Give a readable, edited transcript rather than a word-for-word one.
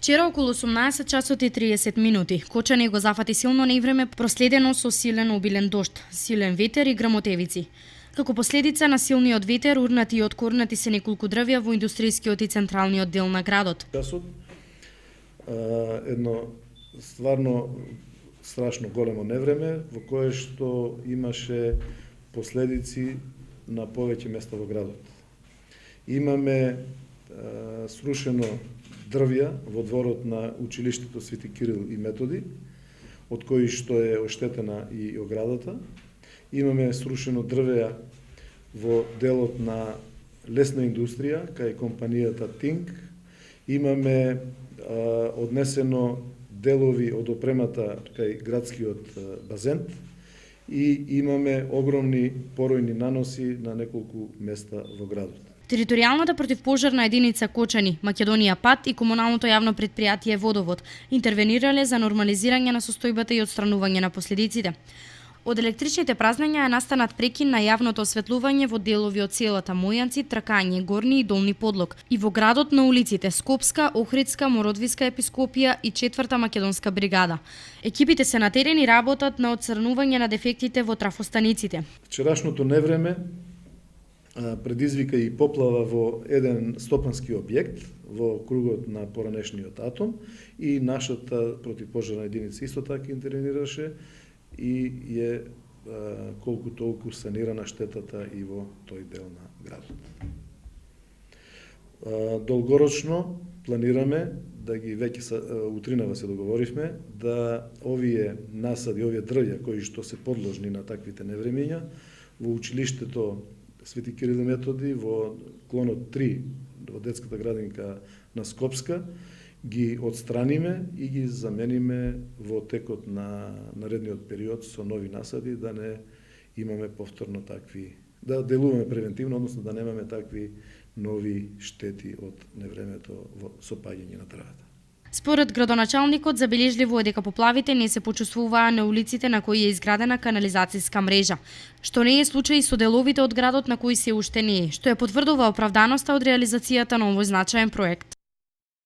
Вчера околу 18 часот и 30 минути, Кочани го зафати силно невреме проследено со силен обилен дожд, силен ветер и грмотевици. Како последица на силниот ветер, урнати и откорнати се неколку дрвја во индустријскиот и централниот дел на градот. Часот, едно стварно страшно големо невреме, во кое што имаше последици на повеќе места во градот. Имаме срушено дрвја во дворот на училиштето Свети Кирил и Методи, од кои што е оштетена и оградата. Имаме срушено дрвја во делот на лесна индустрија, кај компанијата Тинг. Имаме однесено делови од опремата кај градскиот базен и имаме огромни поројни наноси на неколку места во градот. Територијалната противпожарна единица Кочани, Македонија Пат и комуналното јавно предпријатие Водовод интервенирале за нормализирање на состојбата и отстранување на последиците. Од електричните празнења е настанат прекин на јавното осветлување во делови од селата Мојанци, Тракање, Горни и Долни Подлог и во градот на улиците Скопска, Охридска, Мородвиска епископија и 4-та македонска бригада. Екипите се на терен и работат на отцрнување на дефектите во трафостаниците. Вчерашното невреме предизвика и поплава во еден стопански објект во кругот на поранешниот атом и нашата противпожарна единица исто така интервенираше и е колку толку санирана штетата и во тој дел на градот. Долгорочно планираме да ги веќе утринава се договоривме да овие насади, овие дрвја кои што се подложни на таквите невремиња во училиштето Свети Кирил и Методи во клонот 3 во детската градинка на Скопска ги отстраниме и ги замениме во текот на наредниот период со нови насади, да не имаме повторно такви, да делуваме превентивно, односно да немаме такви нови штети од невремето со паѓање на дрвата. Според градоначалникот, забележливо е дека поплавите не се почувствуваа на улиците на кои е изградена канализацијска мрежа, што не е случај со деловите од градот на кои се уште не е, што ја потврдува оправданоста од реализацијата на овој значаен проект.